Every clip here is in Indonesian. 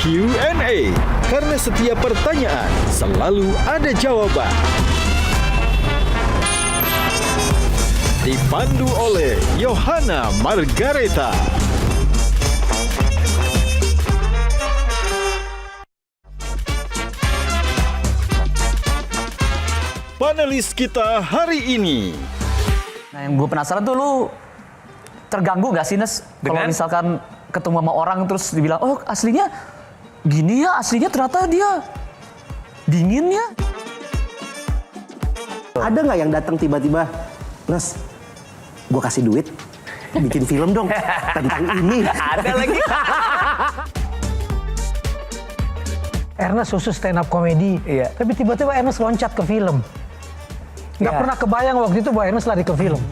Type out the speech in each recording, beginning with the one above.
Q&A. Karena setiap pertanyaan selalu ada jawaban. Dipandu oleh Yohana Margareta. Panelis kita hari ini. Nah, yang gue penasaran tuh lu terganggu gak sih, Nes? Kalau misalkan ketemu sama orang terus dibilang, oh aslinya gini ya, aslinya ternyata dia dingin ya. Ada nggak yang datang tiba-tiba, Nes, gue kasih duit, bikin film dong tentang ini. Ada lagi. Ernest khusus stand up komedi, tapi tiba-tiba Ernest loncat ke film. Nggak pernah kebayang waktu itu bahwa Ernest lari ke film.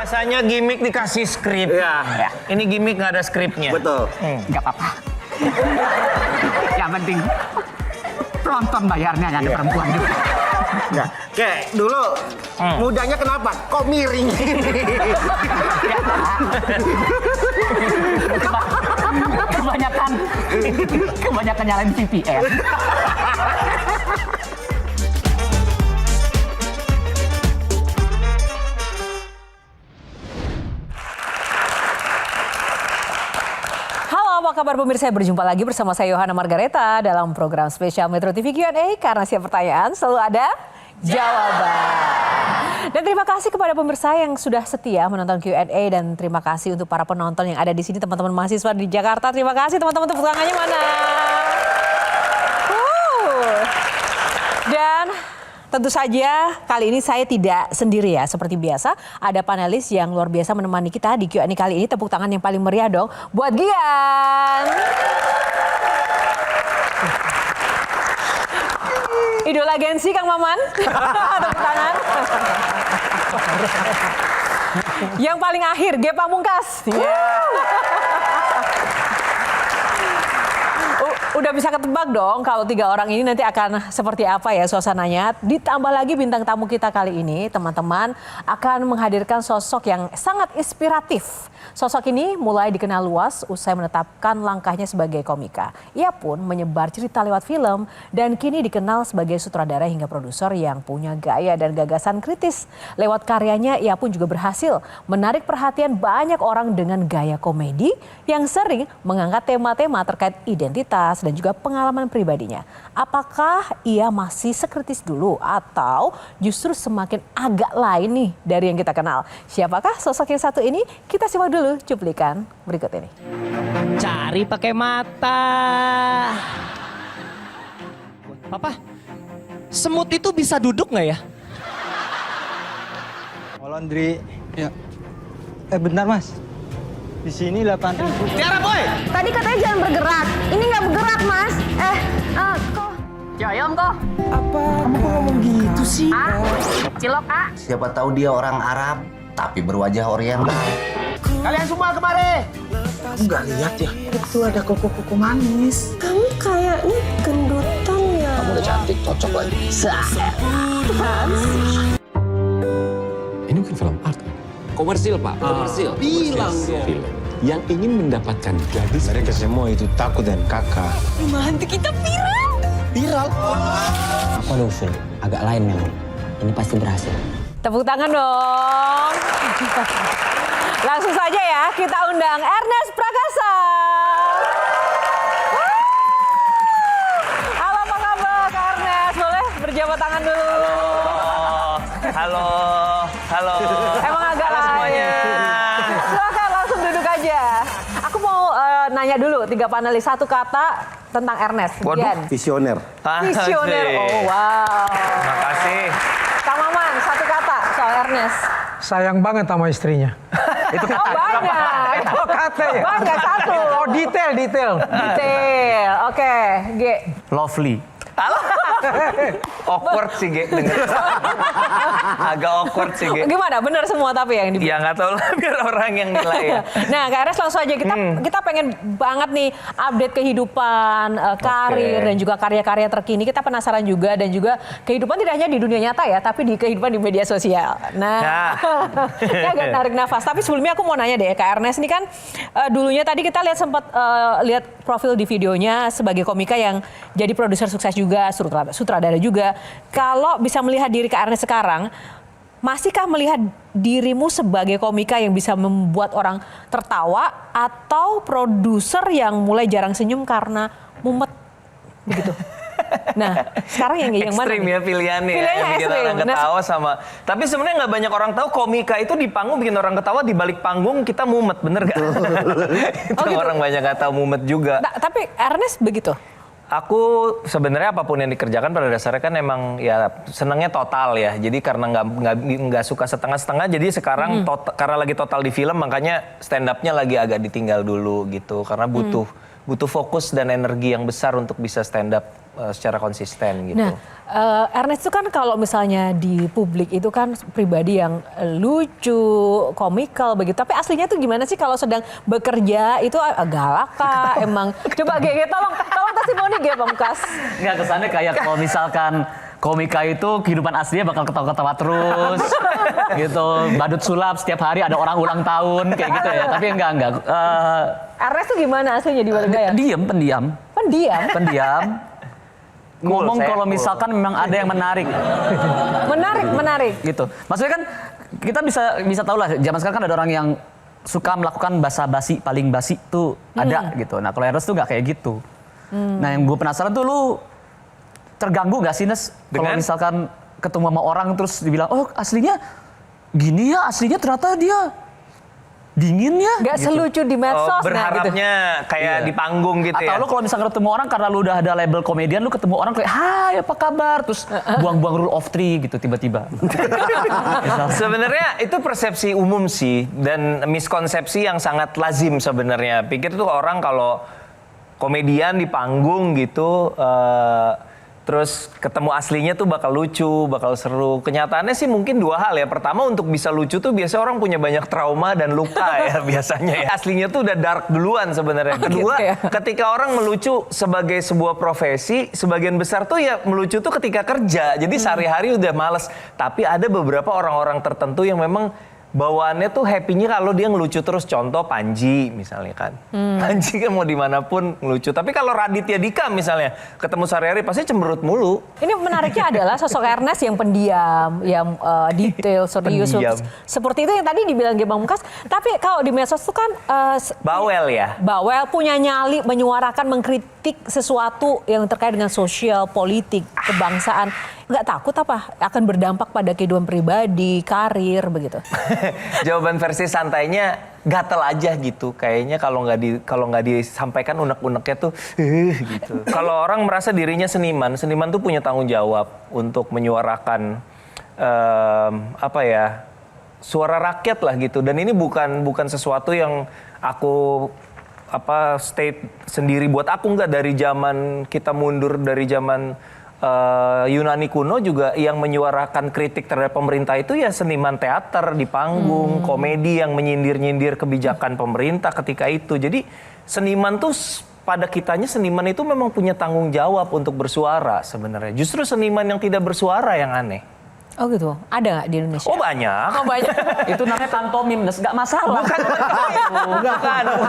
Biasanya gimmick dikasih skrip. Ya. Ini gimmick nggak ada skripnya. Betul. Nggak apa-apa. Yang penting penonton bayarnya nggak ada perempuan juga. Nah, kayak dulu mudanya kenapa? Kok miring? Kebanyakan nyalain VPN. Apa kabar pemirsa? Berjumpa lagi bersama saya Yohana Margareta dalam program spesial Metro TV Q&A karena setiap pertanyaan selalu ada jawaban. Dan terima kasih kepada pemirsa yang sudah setia menonton Q&A dan terima kasih untuk para penonton yang ada di sini, teman-teman mahasiswa di Jakarta. Terima kasih teman-teman, tepuk tangannya mana? Dan tentu saja kali ini saya tidak sendiri ya, seperti biasa ada panelis yang luar biasa menemani kita di Q&A kali ini. Tepuk tangan yang paling meriah dong buat Gian. Idola Gensi Kang Maman. Tepuk tangan. Yang paling akhir Ge Pamungkas. Udah bisa ketebak dong kalau tiga orang ini nanti akan seperti apa ya suasananya. Ditambah lagi bintang tamu kita kali ini, teman-teman akan menghadirkan sosok yang sangat inspiratif. Sosok ini mulai dikenal luas usai menetapkan langkahnya sebagai komika. Ia pun menyebar cerita lewat film dan kini dikenal sebagai sutradara hingga produser yang punya gaya dan gagasan kritis. Lewat karyanya ia pun juga berhasil menarik perhatian banyak orang dengan gaya komedi yang sering mengangkat tema-tema terkait identitas dan juga pengalaman pribadinya. Apakah ia masih sekritis dulu atau justru semakin agak lain nih dari yang kita kenal? Siapakah sosok yang satu ini? Kita simak dulu cuplikan berikut ini. Cari pakai mata. Papa, semut itu bisa duduk nggak ya? Laundry. Ya. Bentar Mas. Di sini 8.000. Tiara boy. Tadi katanya jangan bergerak. Ini nggak bergerak, Mas. Kok? Joyong kok. Apa kamu ngomong gitu sih? Cilok, A. Siapa tahu dia orang Arab, tapi berwajah Oriental. Kalian semua kemari. Kamu nggak lihat ya? Itu ada koko-koko manis. Kamu kayaknya gendutan ya. Kamu udah cantik, cocok lagi. Ini bukan film art kan? Komersil Pak, komersil. Bilang film yang ingin mendapatkan gadis. Mereka semua itu takut dan kakak. Rumah hantu kita viral. Viral? Aku ada usul, agak lain memang. Ini pasti berhasil. Tepuk tangan dong. Langsung saja ya kita undang Ernest Prakasa. Halo, apa kabar Kak Ernest? Boleh berjabat tangan dulu. Halo. Emang agak lain. Silakan langsung duduk aja. Aku mau nanya dulu 3 panelis, satu kata tentang Ernest. Gian. Visioner. Visioner. Oh wow. Makasih. Kang Maman, satu kata soal Ernest. Sayang banget sama istrinya. Oh banyak. Oh kata ya? Banyak satu. Oh detail. Detail. Oke, G. Lovely. Awkward sih, Ge. Agak awkward sih, Ge. Gimana? Bener semua tapi yang Ya nggak tahu lah, biar orang yang nilai ya. Nah, Kak Ernest langsung aja kita pengen banget nih update kehidupan, karir dan juga karya-karya terkini. Kita penasaran juga dan juga kehidupan tidak hanya di dunia nyata ya, tapi di kehidupan di media sosial. Nah, ini agak tarik nafas. Tapi sebelumnya aku mau nanya deh, Kak Ernest ini kan dulunya tadi kita sempat lihat profil di videonya sebagai komika yang jadi produser sukses juga, sutradara juga. Kalau bisa melihat diri Kak Ernest sekarang, masihkah melihat dirimu sebagai komika yang bisa membuat orang tertawa atau produser yang mulai jarang senyum karena mumet begitu? Nah, sekarang yang mana? Ekstrim ya pilihannya yang bikin orang ketawa sama. Tapi sebenarnya nggak banyak orang tahu komika itu di panggung bikin orang ketawa, di balik panggung kita mumet, bener gak? Itu gitu. Orang banyak nggak tahu mumet juga. Nah, tapi Ernest begitu? Aku sebenarnya apapun yang dikerjakan pada dasarnya kan emang ya senangnya total ya. Jadi karena nggak suka setengah-setengah, jadi sekarang karena lagi total di film makanya stand up-nya lagi agak ditinggal dulu gitu. Karena butuh fokus dan energi yang besar untuk bisa stand up secara konsisten gitu. Nah, Ernest itu kan kalau misalnya di publik itu kan pribadi yang lucu, komikal begitu. Tapi aslinya tuh gimana sih kalau sedang bekerja itu galak kah? Emang coba Gege tolong testimoni Gege Pamungkas. Nggak, kesannya kayak kalau misalkan komika itu kehidupan aslinya bakal ketawa-ketawa terus gitu. Badut sulap setiap hari ada orang ulang tahun kayak gitu ya. Tapi enggak. Ernest tuh gimana aslinya di balik layar? Pendiam. Ngomong kalau misalkan memang ada yang menarik. Menarik. Gitu. Maksudnya kan kita bisa tahu lah zaman sekarang kan ada orang yang suka melakukan basa-basi, paling basi tuh ada gitu. Nah, kalau Ernest tuh nggak kayak gitu. Nah, yang gue penasaran tuh lu terganggu nggak sih, Nes? Kalau misalkan ketemu sama orang terus dibilang, "Oh, aslinya gini ya, aslinya ternyata dia dingin ya." Gak gitu. Selucu di medsos. Berharapnya gitu. kayak di panggung gitu. Atau lu kalau misalkan ketemu orang karena lu udah ada label komedian, lu ketemu orang kayak, "Hai, apa kabar?" Terus buang-buang rule of three gitu tiba-tiba. Sebenarnya itu persepsi umum sih dan miskonsepsi yang sangat lazim sebenarnya. Pikir tuh orang kalau komedian di panggung gitu terus ketemu aslinya tuh bakal lucu, bakal seru. Kenyataannya sih mungkin dua hal ya. Pertama, untuk bisa lucu tuh biasanya orang punya banyak trauma dan luka ya biasanya ya. Aslinya tuh udah dark duluan sebenarnya. Kedua, ketika orang melucu sebagai sebuah profesi, sebagian besar tuh ya melucu tuh ketika kerja. Jadi sehari-hari udah males. Tapi ada beberapa orang-orang tertentu yang memang bawaannya tuh happy-nya kalau dia ngelucu terus. Contoh Panji misalnya kan. Panji kan mau dimanapun ngelucu. Tapi kalau Raditya Dika misalnya ketemu sehari-hari pasti cemberut mulu. Ini menariknya adalah sosok Ernest yang pendiam, yang detail, serius. Seperti itu yang tadi dibilang Ge Pamungkas. Tapi kalau di medsos tuh kan bawel ya. Bawel, punya nyali, menyuarakan, mengkritik sesuatu yang terkait dengan sosial, politik, kebangsaan. Nggak takut apa akan berdampak pada kehidupan pribadi, karir begitu? Jawaban versi santainya gatel aja gitu. Kayaknya kalau nggak disampaikan unek-uneknya tuh gitu. Kalau orang merasa dirinya seniman tuh punya tanggung jawab untuk menyuarakan suara rakyat lah gitu. Dan ini bukan sesuatu yang aku state sendiri buat aku, nggak. Dari zaman kita mundur dari zaman Yunani kuno juga yang menyuarakan kritik terhadap pemerintah itu ya seniman teater di panggung, komedi yang menyindir-nyindir kebijakan pemerintah ketika itu. Jadi seniman tuh pada kitanya seniman itu memang punya tanggung jawab untuk bersuara sebenarnya. Justru seniman yang tidak bersuara yang aneh. Oh gitu, ada nggak di Indonesia? Oh banyak. Itu namanya pantomim, nggak masalah. Bukan.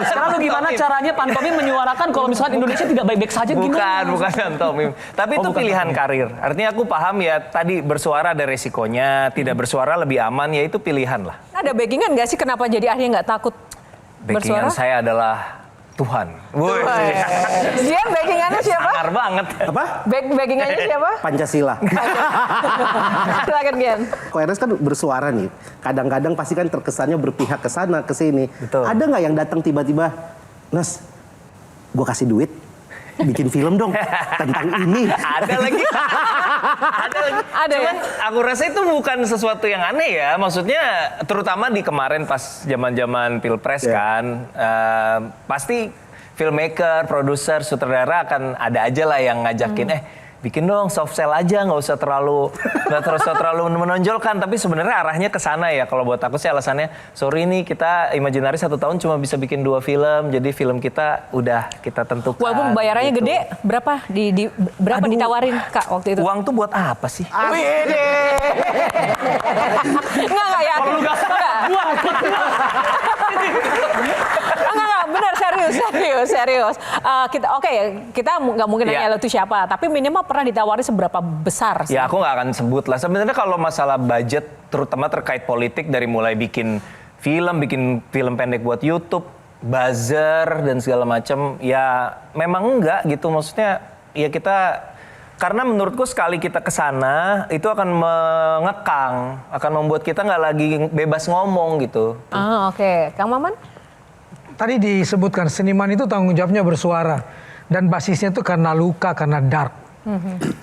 Sekarang lu gimana caranya pantomim menyuarakan kalau misalkan Indonesia tidak baik-baik saja gimana? Bukan pantomim. Tapi itu pilihan karir. Artinya aku paham ya, tadi bersuara ada resikonya, tidak bersuara lebih aman, ya itu pilihan lah. Ada backingan nggak sih kenapa jadi akhirnya nggak takut bersuara? Backingan saya adalah Tuhan. Dia backingannya siapa? Sangar banget. Apa? Backingannya siapa? Pancasila. Silakan Gen. Kok Ernest kan bersuara nih, kadang-kadang pasti kan terkesannya berpihak ke sana, ke sini. Betul. Ada nggak yang datang tiba-tiba, Nes, gue kasih duit, bikin film dong tentang ini. Ada lagi. Ada. Cuman aku rasa itu bukan sesuatu yang aneh ya. Maksudnya terutama di kemarin pas zaman-zaman Pilpres kan. Pasti filmmaker, produser, sutradara akan ada aja lah yang ngajakin. bikin dong soft sell aja, nggak usah terlalu menonjolkan. Tapi sebenarnya arahnya ke sana ya. Kalau buat aku sih alasannya, sorry nih kita Imaginary 1 tahun cuma bisa bikin 2 film, jadi film kita udah kita tentukan. Walaupun bayarannya gitu. gede, berapa berapa ditawarin Kak waktu itu? Uang tuh buat apa sih? Enggak ya. Enggak, benar serius. Kita nggak mungkin nanya lo itu siapa, tapi minimal pernah ditawari seberapa besar sih? Ya aku nggak akan sebut lah. Sebenarnya kalau masalah budget, terutama terkait politik, dari mulai bikin film pendek buat YouTube, buzzer dan segala macam, ya memang enggak gitu. Maksudnya ya kita, karena menurutku sekali kita kesana itu akan mengekang, akan membuat kita nggak lagi bebas ngomong gitu. Oke. Kang Maman? Tadi disebutkan seniman itu tanggung jawabnya bersuara. Dan basisnya itu karena luka, karena dark.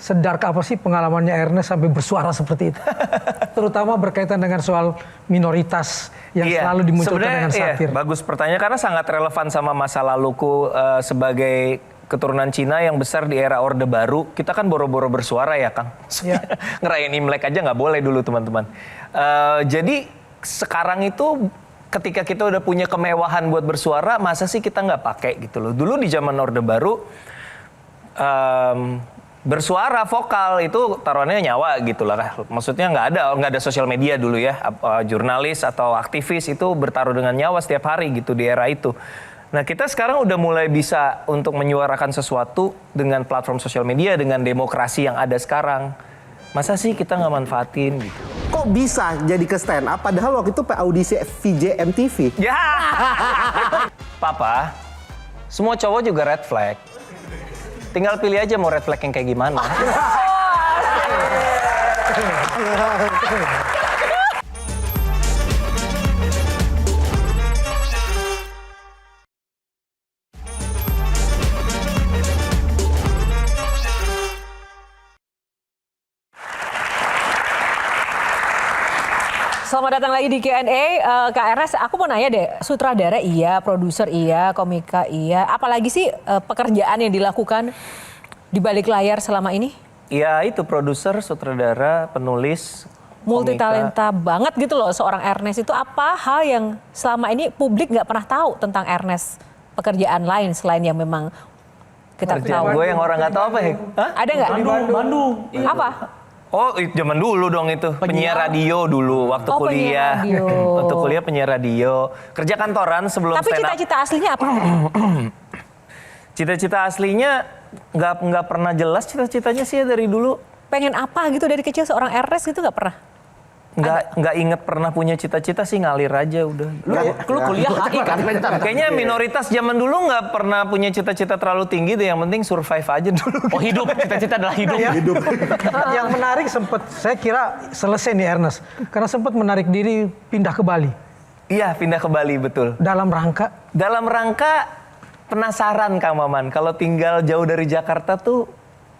Sedark apa sih pengalamannya Ernest sampai bersuara seperti itu? Terutama berkaitan dengan soal minoritas yang selalu dimunculkan dengan satir. Bagus pertanyaan, karena sangat relevan sama masa laluku sebagai keturunan Cina yang besar di era Orde Baru. Kita kan boro-boro bersuara ya Kang. Ngerayain Imlek aja nggak boleh dulu teman-teman. Jadi sekarang itu ketika kita udah punya kemewahan buat bersuara, masa sih kita nggak pakai gitu loh. Dulu di zaman Orde Baru, bersuara vokal itu taruhannya nyawa gitu lah. Maksudnya nggak ada sosial media dulu ya. Jurnalis atau aktivis itu bertaruh dengan nyawa setiap hari gitu di era itu. Nah kita sekarang udah mulai bisa untuk menyuarakan sesuatu dengan platform sosial media, dengan demokrasi yang ada sekarang. Masa sih kita nggak manfaatin gitu? Kok bisa jadi ke stand up padahal waktu itu audisi VJ MTV? Ya, Papa, semua cowok juga red flag. Tinggal pilih aja mau red flag yang kayak gimana. Selamat datang lagi di Q&A. Kak Ernest, aku mau nanya deh, sutradara iya, produser iya, komika iya, apalagi sih pekerjaan yang dilakukan di balik layar selama ini? Ya itu produser, sutradara, penulis, multi talenta banget gitu loh seorang Ernest. Itu apa hal yang selama ini publik nggak pernah tahu tentang Ernest? Pekerjaan lain selain yang memang kita tahu. Gue yang orang nggak tahu apa ya? Hah? Ada nggak? Bandung. Apa? Oh, zaman dulu dong itu. Penyiar radio dulu waktu kuliah. Waktu kuliah penyiar radio. Kerja kantoran sebelum stand up. Tapi cita-cita aslinya apa? Cita-cita aslinya nggak pernah jelas cita-citanya sih ya dari dulu. Pengen apa gitu dari kecil seorang Ernest gitu nggak pernah? Nggak inget pernah punya cita-cita sih, ngalir aja udah. Lu kuliah HI kan? Kayaknya minoritas zaman dulu nggak pernah punya cita-cita terlalu tinggi deh. Yang penting survive aja dulu. Oh hidup, cita-cita adalah hidup. Yang menarik sempat, saya kira selesai nih Ernest. Karena sempat menarik diri pindah ke Bali. Iya, pindah ke Bali, betul. Dalam rangka? Dalam rangka penasaran Kang Maman. Kalau tinggal jauh dari Jakarta tuh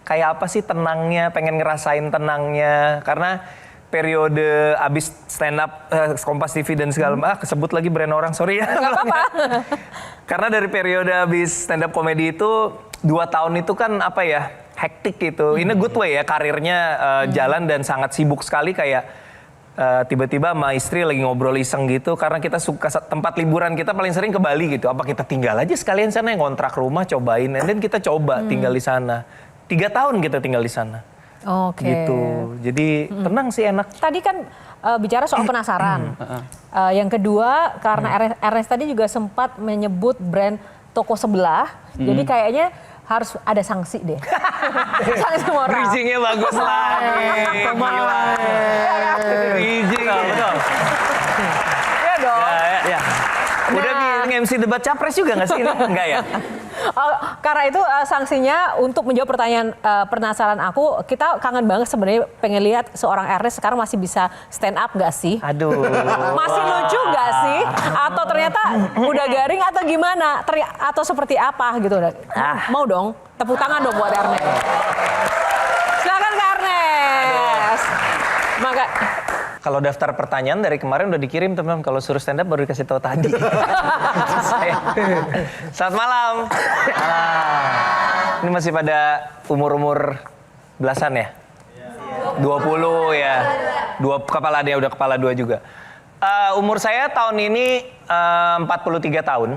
kayak apa sih tenangnya, pengen ngerasain tenangnya. Karena periode abis stand up Kompas TV dan segala kesebut lagi brand orang, sorry ya. Gak apa-apa. Karena dari periode abis stand up komedi itu 2 tahun itu kan apa ya, hektik gitu. In a good way ya, karirnya jalan dan sangat sibuk sekali. Kayak tiba-tiba sama istri lagi ngobrol iseng gitu, karena kita suka tempat liburan kita paling sering ke Bali gitu. Apa kita tinggal aja sekalian sana, yang kontrak rumah cobain, dan kita coba tinggal di sana. 3 tahun kita tinggal di sana. Oke. Gitu. Jadi tenang sih, enak. Tadi kan bicara soal penasaran. Yang kedua, karena Ernest tadi juga sempat menyebut brand toko sebelah. Jadi kayaknya harus ada sanksi deh. Sanksi moral. Bridging-nya bagus lagi. Gila. Bridging. Betul. Iya dong. Ya. Udah nge-MC debat capres juga nggak sih ini? Enggak ya? Karena itu sanksinya untuk menjawab pertanyaan penasaran aku, kita kangen banget sebenarnya pengen lihat seorang Ernest sekarang masih bisa stand up nggak sih? Aduh. Masih lucu nggak sih? Atau ternyata udah garing atau gimana? Atau seperti apa gitu? Mau dong, tepuk tangan dong buat Ernest. Silakan Kak Ernest. Maka kalau daftar pertanyaan dari kemarin udah dikirim teman-teman. Kalau suruh stand up baru dikasih tahu tadi. Selamat malam. Ini masih pada umur-umur belasan ya? 20 ya. Udah kepala 2 juga. Umur saya tahun ini 43 tahun.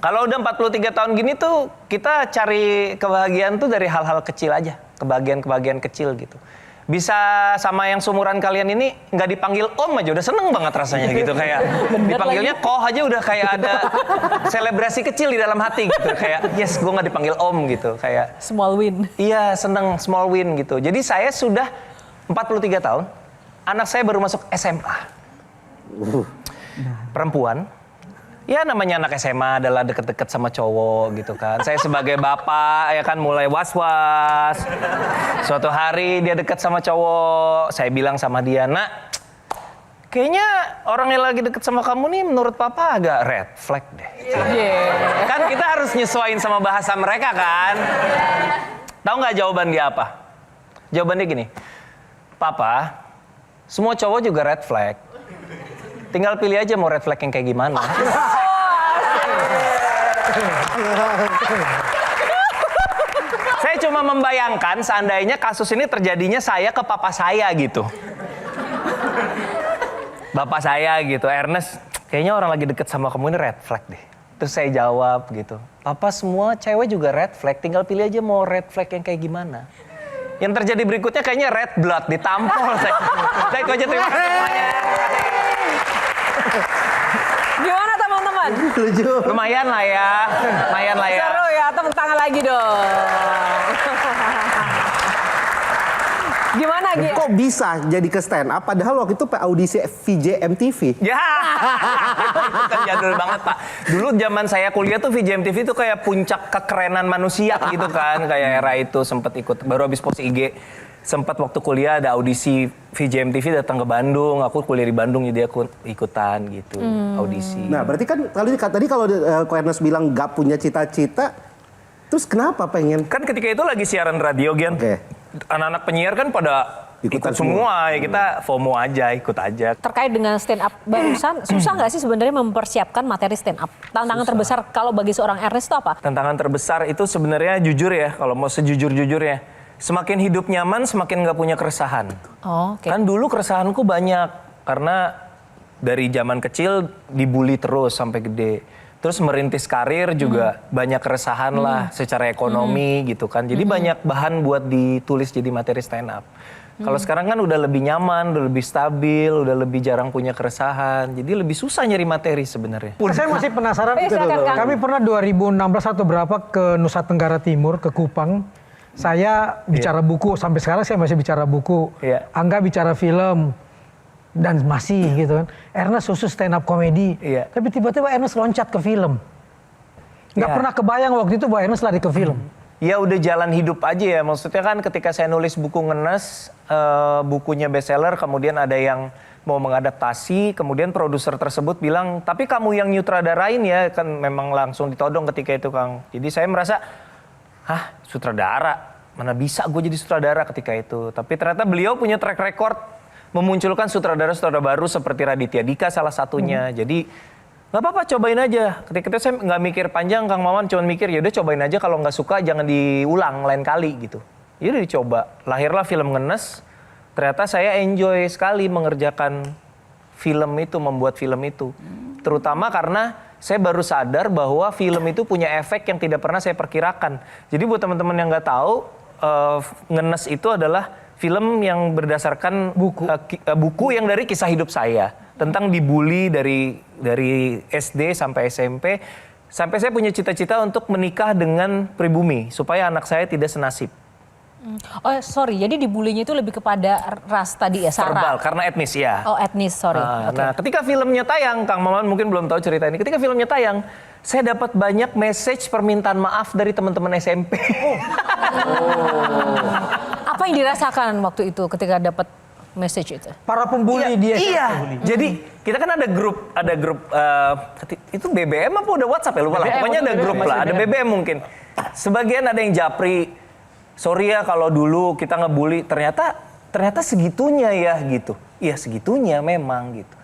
Kalau udah 43 tahun gini tuh kita cari kebahagiaan tuh dari hal-hal kecil aja. Kebahagiaan-kebahagiaan kecil gitu. Bisa sama yang seumuran kalian ini nggak dipanggil om aja udah seneng banget rasanya gitu. Kayak dipanggilnya koh aja udah kayak ada selebrasi kecil di dalam hati gitu. Kayak yes gue nggak dipanggil om gitu. Kayak Small win. iya seneng small win gitu. Jadi saya sudah 43 tahun. Anak saya baru masuk SMA. Perempuan. Ya namanya anak SMA adalah deket-deket sama cowok gitu kan. Saya sebagai bapak ya kan mulai was-was. Suatu hari dia deket sama cowok. Saya bilang sama dia, nak kayaknya orang yang lagi deket sama kamu nih menurut papa agak red flag deh. Kan kita harus nyesuaiin sama bahasa mereka kan. Tahu nggak jawaban dia apa? Jawabannya gini, papa semua cowok juga red flag. Tinggal pilih aja mau red flag yang kayak gimana. Saya cuma membayangkan seandainya kasus ini terjadinya saya ke papa saya gitu. Bapak saya gitu, Ernest, kayaknya orang lagi deket sama kamu ini red flag deh. Terus saya jawab gitu, papa semua cewek juga red flag, tinggal pilih aja mau red flag yang kayak gimana. Yang terjadi berikutnya kayaknya red blood, ditampol. Saya itu aja, terima kasih semuanya. Gimana teman-teman? Lumayan lah ya. Seru ya, tepuk tangan lagi dong. Gimana Gi? Kok bisa jadi ke stand up padahal waktu itu audisi VJ MTV? Ya, itu kan jadul banget Pak. Dulu zaman saya kuliah tuh VJ MTV itu kayak puncak kekerenan manusia gitu kan. Kayak era itu sempet ikut, baru habis post IG. Sempat waktu kuliah ada audisi VJ MTV datang ke Bandung. Aku kuliah di Bandung jadi aku ikutan gitu audisi. Nah berarti kan tadi kalau Ko Ernest bilang gak punya cita-cita, terus kenapa pengen? Kan ketika itu lagi siaran radio Gian. Oke. Anak-anak penyiar kan pada ikut semua. Ya kita FOMO aja, ikut aja. Terkait dengan stand up barusan, susah nggak sih sebenarnya mempersiapkan materi stand up? Tantangan terbesar kalau bagi seorang Ernest itu apa? Tantangan terbesar itu sebenarnya jujur ya, kalau mau sejujur-jujurnya. Semakin hidup nyaman, semakin nggak punya keresahan. Oh, oke. Kan dulu keresahanku banyak, karena dari zaman kecil dibully terus sampai gede. Terus merintis karir juga banyak keresahan lah secara ekonomi gitu kan. Jadi banyak bahan buat ditulis jadi materi stand up. Kalau sekarang kan udah lebih nyaman, udah lebih stabil, udah lebih jarang punya keresahan. Jadi lebih susah nyari materi sebenarnya. Saya masih penasaran. Silakan, Kang. Kami pernah 2016 atau berapa ke Nusa Tenggara Timur, ke Kupang. Saya bicara buku, sampai sekarang saya masih bicara buku. Iya. Angga bicara film. Dan masih gitu kan. Ernest khusus stand up komedi. Iya. Tapi tiba-tiba Ernest loncat ke film. Nggak Iya. pernah kebayang waktu itu bahwa Ernest lari ke film. Ya udah jalan hidup aja ya. Maksudnya kan ketika saya nulis buku Ngenes, bukunya bestseller, kemudian ada yang mau mengadaptasi, kemudian produser tersebut bilang, tapi kamu yang nyutradarain ya, kan memang langsung ditodong ketika itu Kang. Jadi saya merasa, hah sutradara? Mana bisa gue jadi sutradara ketika itu. Tapi ternyata beliau punya track record memunculkan sutradara-sutradara baru seperti Raditya Dika salah satunya. Jadi nggak apa-apa cobain aja. Ketika itu saya nggak mikir panjang Kang Maman, cuma mikir ya udah cobain aja, kalau nggak suka jangan diulang lain kali gitu. Ya udah dicoba. Lahirlah film Ngenes. Ternyata saya enjoy sekali mengerjakan film itu, membuat film itu. Terutama karena saya baru sadar bahwa film itu punya efek yang tidak pernah saya perkirakan. Jadi buat teman-teman yang nggak tahu, Ngenes itu adalah film yang berdasarkan buku yang dari kisah hidup saya. Tentang dibully dari SD sampai SMP. Sampai saya punya cita-cita untuk menikah dengan pribumi. Supaya anak saya tidak senasib. Oh sorry, jadi dibulinya itu lebih kepada ras tadi ya, Sara? Verbal, karena etnis ya. Oh etnis, sorry. Oke. Nah ketika filmnya tayang, Kang Maman mungkin belum tahu cerita ini. Ketika filmnya tayang, saya dapat banyak message permintaan maaf dari teman-teman SMP. Apa yang dirasakan waktu itu ketika dapat message itu? Para pembuli dia. Iya. Jadi kita kan ada grup itu BBM apa udah WhatsApp ya lupa lah. Pokoknya ada grup lah, ada BBM mungkin. Sebagian ada yang japri. Sorry ya kalau dulu kita ngebully, ternyata segitunya ya gitu. Iya segitunya memang gitu.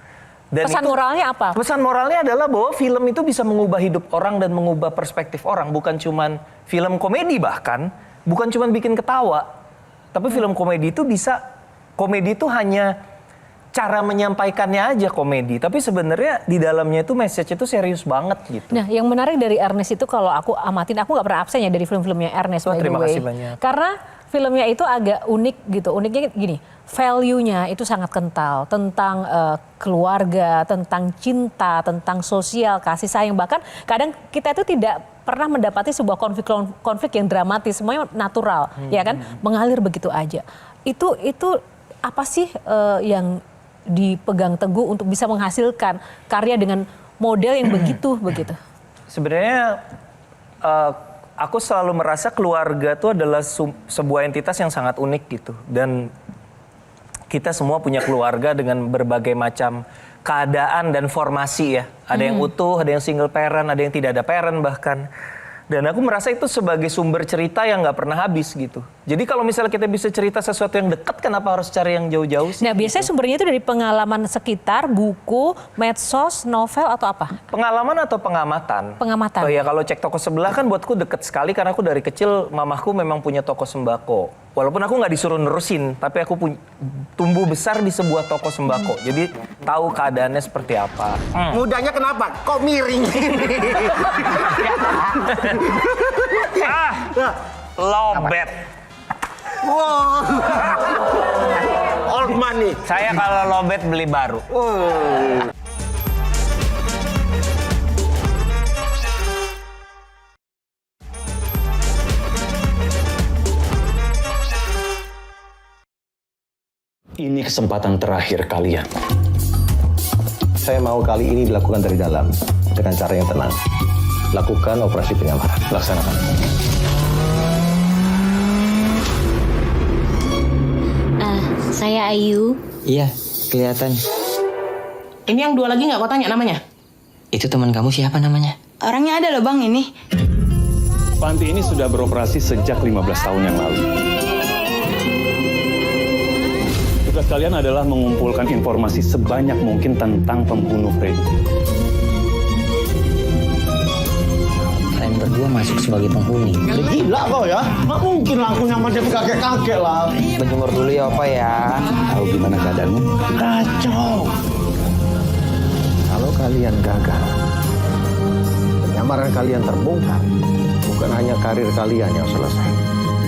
Dan pesan moralnya apa? Pesan moralnya adalah bahwa film itu bisa mengubah hidup orang dan mengubah perspektif orang. Bukan cuman film komedi bahkan, bukan cuman bikin ketawa. Tapi film komedi itu bisa, komedi itu hanya cara menyampaikannya aja komedi. Tapi sebenarnya di dalamnya itu message itu serius banget gitu. Nah, yang menarik dari Ernest itu kalau aku amatin, aku nggak pernah absen ya dari film-filmnya Ernest by the way. Terima kasih banyak. Karena filmnya itu agak unik gitu. Uniknya gini, value-nya itu sangat kental tentang keluarga, tentang cinta, tentang sosial, kasih sayang. Bahkan kadang kita itu tidak pernah mendapati sebuah konflik yang dramatis, semuanya natural, ya kan, mengalir begitu aja. Itu apa sih yang dipegang teguh untuk bisa menghasilkan karya dengan model yang begitu? Sebenarnya aku selalu merasa keluarga itu adalah sebuah entitas yang sangat unik gitu, dan kita semua punya keluarga dengan berbagai macam keadaan dan formasi ya. Ada yang utuh, ada yang single parent, ada yang tidak ada parent bahkan. Dan aku merasa itu sebagai sumber cerita yang nggak pernah habis gitu. Jadi kalau misalnya kita bisa cerita sesuatu yang dekat, kenapa harus cari yang jauh-jauh sih? Nah, biasanya sumbernya itu dari pengalaman sekitar, buku, medsos, novel, atau apa? Pengalaman atau pengamatan? Pengamatan. Oh ya, kalau cek toko sebelah kan buatku deket sekali karena aku dari kecil mamahku memang punya toko sembako. Walaupun aku nggak disuruh nerusin, tapi aku tumbuh besar di sebuah toko sembako. Jadi tahu keadaannya seperti apa. Mudanya kenapa? Kok miring ini? Lobet. Wow. Old money. Saya kalau lobet beli baru. Ini kesempatan terakhir kalian. Saya mau kali ini dilakukan dari dalam dengan cara yang tenang. Lakukan operasi penyamaran. Laksanakan. Saya Ayu. Iya, kelihatan. Ini yang dua lagi nggak kau tanya namanya? Itu teman kamu siapa namanya? Orangnya ada loh bang ini. Panti ini sudah beroperasi sejak 15 tahun yang lalu. Tugas kalian adalah mengumpulkan informasi sebanyak mungkin tentang pembunuh Freddy. Kalian berdua masuk sebagai penghuni. Gila kau ya? Nggak mungkin lah aku nyamar jadi kakek-kakek lah. Berjemur dulu ya Opa ya. Tahu gimana keadaanmu? Kacau. Kalau kalian gagal, penyamaran kalian terbongkar, bukan hanya karir kalian yang selesai.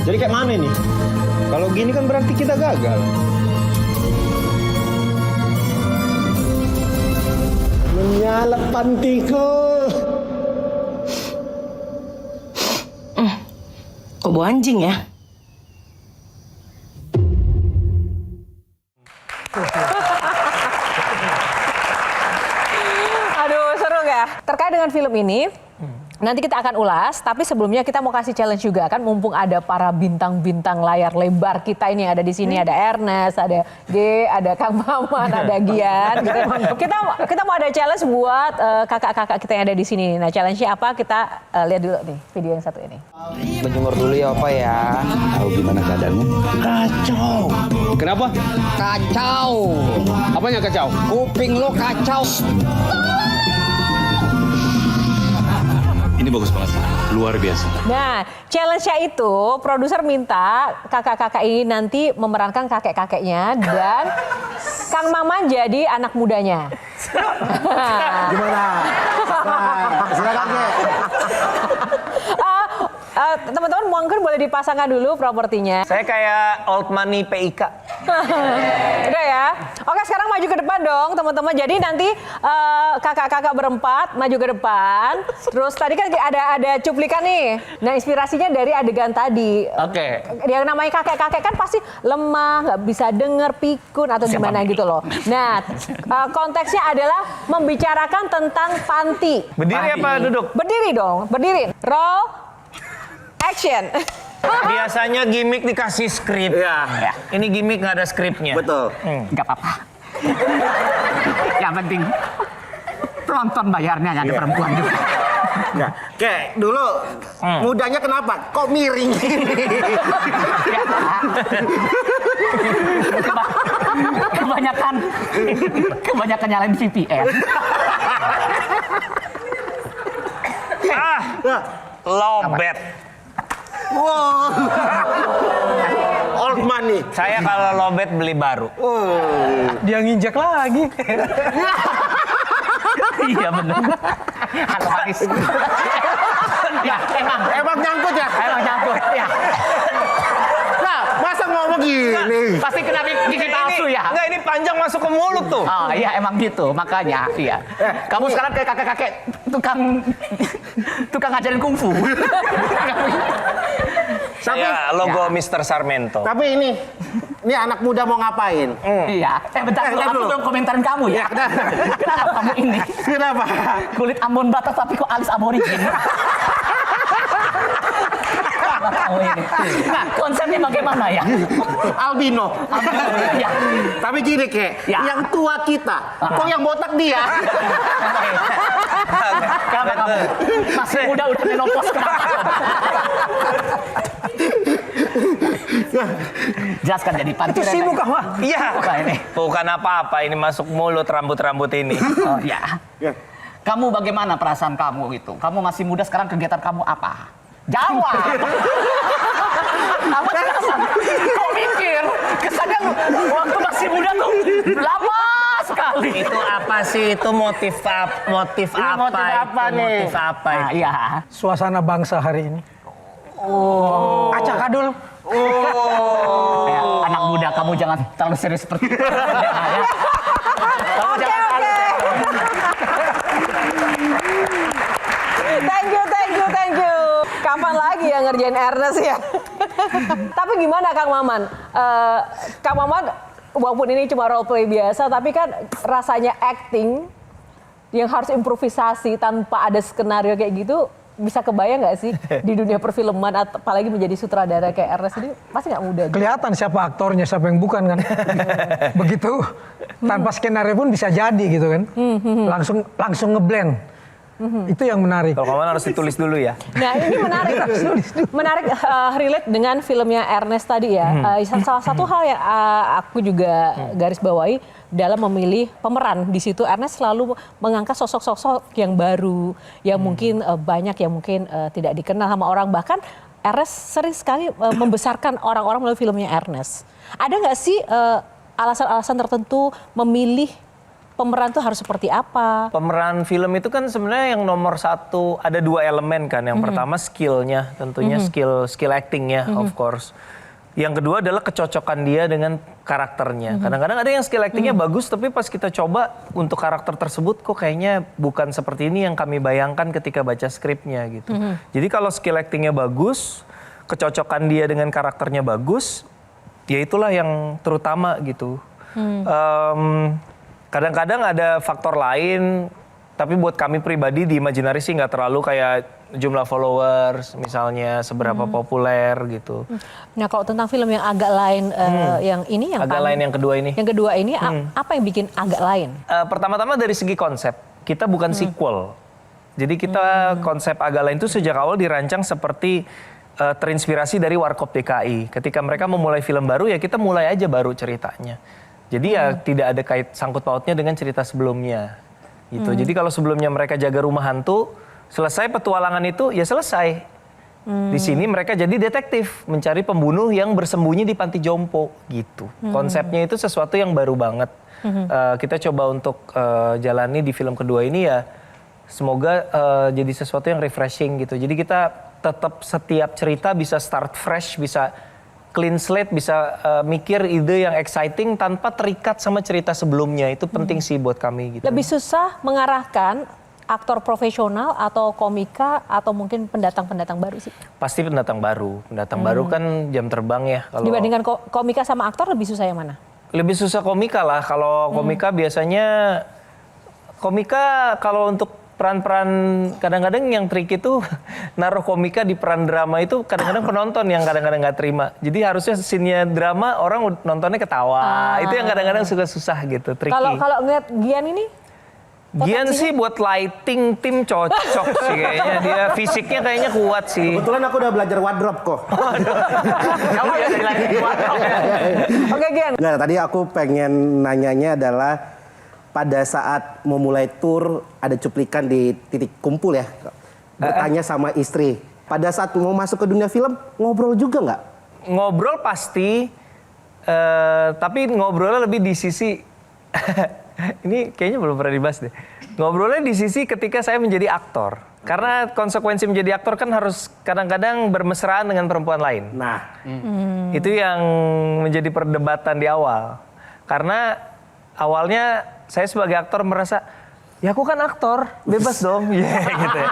Jadi kayak mana nih? Kalau gini kan berarti kita gagal. Menyala pantiku. Kok bau anjing ya? Aduh, seru nggak? Terkait dengan film ini, nanti kita akan ulas, tapi sebelumnya kita mau kasih challenge juga kan, mumpung ada para bintang-bintang layar lebar kita ini ada di sini, ada Ernest, ada G, ada Kang Maman, ada Gian. Gitu. Kita mau ada challenge buat kakak-kakak kita yang ada di sini. Nah, challenge-nya apa? Kita lihat dulu nih video yang satu ini. Berjemur dulu ya Opa ya. Tahu gimana keadaanmu? Kacau. Kenapa? Kacau. Apanya kacau? Kuping lo kacau. Ini bagus banget, luar biasa. Nah, challenge-nya itu produser minta kakak-kakak ini nanti memerankan kakek-kakeknya dan Kang Maman jadi anak mudanya. Gimana? Silakan Kek. Teman-teman mungkin boleh dipasangkan dulu propertinya. Saya kayak old money PIK. Udah ya. Oke, sekarang maju ke depan dong teman-teman. Jadi nanti kakak-kakak berempat maju ke depan. Terus tadi kan ada cuplikan nih. Nah, inspirasinya dari adegan tadi. Oke. Yang namanya kakek-kakek kan pasti lemah, nggak bisa denger, pikun atau gimana gitu loh. Nah, konteksnya adalah membicarakan tentang panti. Berdiri apa duduk? Berdiri dong, berdiri. Roll, action. Biasanya gimmick dikasih skrip. Ya. Ini gimmick nggak ada skripnya. Betul. Nggak apa-apa. Yang penting penonton bayarnya nggak ada perempuan juga. Ya. Kek, dulu mudanya kenapa? Kok miring ini? Kebanyakan nyalain VPN. Lobet. Wow. old money. Saya kalau lobet beli baru. Dia nginjek lagi. Iya benar. Halo Haris. Ya Emang nyangkut ya? emang nyangkut. Ya. Nah, masa ngomong gini? Pasti kena gigi palsu ya. Enggak, ini panjang masuk ke mulut tuh. Oh iya emang gitu, makanya iya. Kamu sekarang kayak kakek-kakek tukang ngajarin kungfu. Saya logo Mr. Sarmento. Tapi ini anak muda mau ngapain? Iya. Bentar dulu, aku belum komentarin kamu ya. Kenapa kamu ini? Kenapa? Kulit Ambon Batak tapi kok alis aborigin? Kamu ini. Nah, konsepnya bagaimana ya? Albino. Iya. Tapi gini Kek, Ya. yang tua kita, kok yang botak dia? Kenapa kamu? Masih muda udah menopause kenapa? Jelaskan jadi panti. Itu sibuk kamu. Iya. Apa ini? Bukan apa-apa, ini masuk mulut rambut-rambut ini. Oh ya. Kamu bagaimana perasaan kamu itu? Kamu masih muda sekarang, kegiatan kamu apa? Jawab. Kamu perasaan? Kok mikir? Kesannya waktu masih muda tuh lama sekali. Itu apa sih? Itu motif apa? Motif Ini apa? motif apa itu? nih? Motif apa? Nah, iya. Suasana bangsa hari ini. Acak adul. Ya, anak muda, kamu jangan terlalu serius seperti itu. Ya. Kamu jangan terlalu Thank you. Kapan lagi ya ngerjain Ernest ya? Tapi gimana Kang Maman? Kang Maman, walaupun ini cuma role play biasa, tapi kan rasanya acting yang harus improvisasi tanpa ada skenario kayak gitu, bisa kebayang nggak sih di dunia perfilman, apalagi menjadi sutradara kayak Ernest ini, pasti nggak mudah. Kelihatan siapa aktornya, siapa yang bukan kan. Begitu. Tanpa skenario pun bisa jadi gitu kan. Langsung ngeblend. Itu yang menarik. Kalau kamu harus ditulis dulu ya. Nah ini menarik relate dengan filmnya Ernest tadi ya. Salah satu hal yang aku juga garis bawahi dalam memilih pemeran di situ, Ernest selalu mengangkat sosok-sosok yang baru, yang mungkin banyak yang mungkin tidak dikenal sama orang. Bahkan Ernest sering sekali membesarkan orang-orang melalui filmnya Ernest. Ada nggak sih alasan-alasan tertentu memilih pemeran tuh harus seperti apa? Pemeran film itu kan sebenarnya yang nomor satu, ada dua elemen kan. Yang pertama skillnya, tentunya skill actingnya, of course. Yang kedua adalah kecocokan dia dengan karakternya. Kadang-kadang ada yang skill actingnya bagus, tapi pas kita coba untuk karakter tersebut kok kayaknya bukan seperti ini yang kami bayangkan ketika baca skripnya gitu. Jadi kalau skill actingnya bagus, kecocokan dia dengan karakternya bagus, ya itulah yang terutama gitu. Kadang-kadang ada faktor lain, tapi buat kami pribadi di Imaginary sih nggak terlalu kayak jumlah followers, misalnya seberapa populer gitu. Nah kalau tentang film yang agak lain, yang ini yang agak lain yang kedua ini. Yang kedua ini apa yang bikin agak lain? Pertama-tama dari segi konsep, kita bukan sequel. Jadi kita konsep agak lain itu sejak awal dirancang seperti terinspirasi dari Warkop DKI. Ketika mereka memulai film baru ya kita mulai aja baru ceritanya. Jadi ya tidak ada kait sangkut pautnya dengan cerita sebelumnya gitu. Jadi kalau sebelumnya mereka jaga rumah hantu, selesai petualangan itu ya selesai. Di sini mereka jadi detektif mencari pembunuh yang bersembunyi di panti jompo gitu. Konsepnya itu sesuatu yang baru banget. Kita coba untuk jalani di film kedua ini ya semoga jadi sesuatu yang refreshing gitu. Jadi kita tetap setiap cerita bisa start fresh, bisa clean slate, bisa mikir ide yang exciting tanpa terikat sama cerita sebelumnya. Itu penting sih buat kami gitu. Lebih susah mengarahkan aktor profesional atau komika atau mungkin pendatang-pendatang baru sih? Pasti pendatang baru. Pendatang baru kan jam terbang ya. Kalau dibandingkan komika sama aktor lebih susah yang mana? Lebih susah komika lah. Kalau komika biasanya komika kalau untuk peran-peran kadang-kadang yang trik itu naruh komika di peran drama itu kadang-kadang penonton yang kadang-kadang nggak terima. Jadi harusnya scene-nya drama orang nontonnya ketawa. Itu yang kadang-kadang suka susah gitu, tricky. Kalau ngeliat Gian ini? Gian sih buat lighting tim cocok sih kayaknya. Dia fisiknya kayaknya kuat sih. Kebetulan aku udah belajar wardrobe kok. Kamu ya dari lighting wardrobe. Oke Gian. Nggak, tadi aku pengen nanyanya adalah pada saat memulai tour ada cuplikan di titik kumpul ya, bertanya sama istri. Pada saat mau masuk ke dunia film ngobrol juga nggak? Ngobrol pasti. Tapi ngobrolnya lebih di sisi ini kayaknya belum pernah dibahas deh. Ngobrolnya di sisi ketika saya menjadi aktor. Karena konsekuensi menjadi aktor kan harus kadang-kadang bermesraan dengan perempuan lain. Nah, Itu yang menjadi perdebatan di awal. Karena awalnya saya sebagai aktor merasa, ya aku kan aktor, bebas dong. Gitu ya.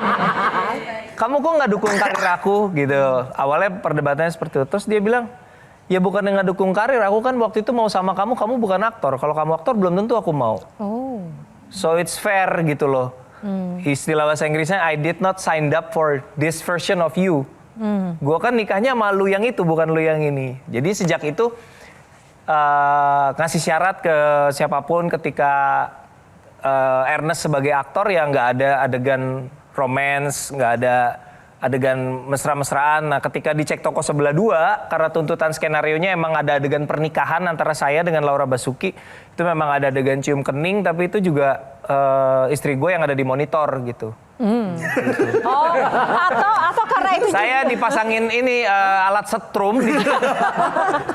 Kamu kok nggak dukung karir aku gitu. Awalnya perdebatannya seperti itu. Terus dia bilang, ya bukan yang nggak dukung karir, aku kan waktu itu mau sama kamu bukan aktor. Kalau kamu aktor belum tentu aku mau. So it's fair gitu loh. Istilah bahasa Inggrisnya, I did not sign up for this version of you. Gue kan nikahnya sama lu yang itu, bukan lu yang ini. Jadi sejak itu ngasih syarat ke siapapun ketika Ernest sebagai aktor yang nggak ada adegan romance, nggak ada adegan mesra-mesraan. Nah, ketika dicek toko sebelah 2, karena tuntutan skenarionya emang ada adegan pernikahan antara saya dengan Laura Basuki, itu memang ada adegan cium kening, tapi itu juga istri gue yang ada di monitor gitu. Oh, atau karena itu Saya juga. dipasangin ini alat setrum,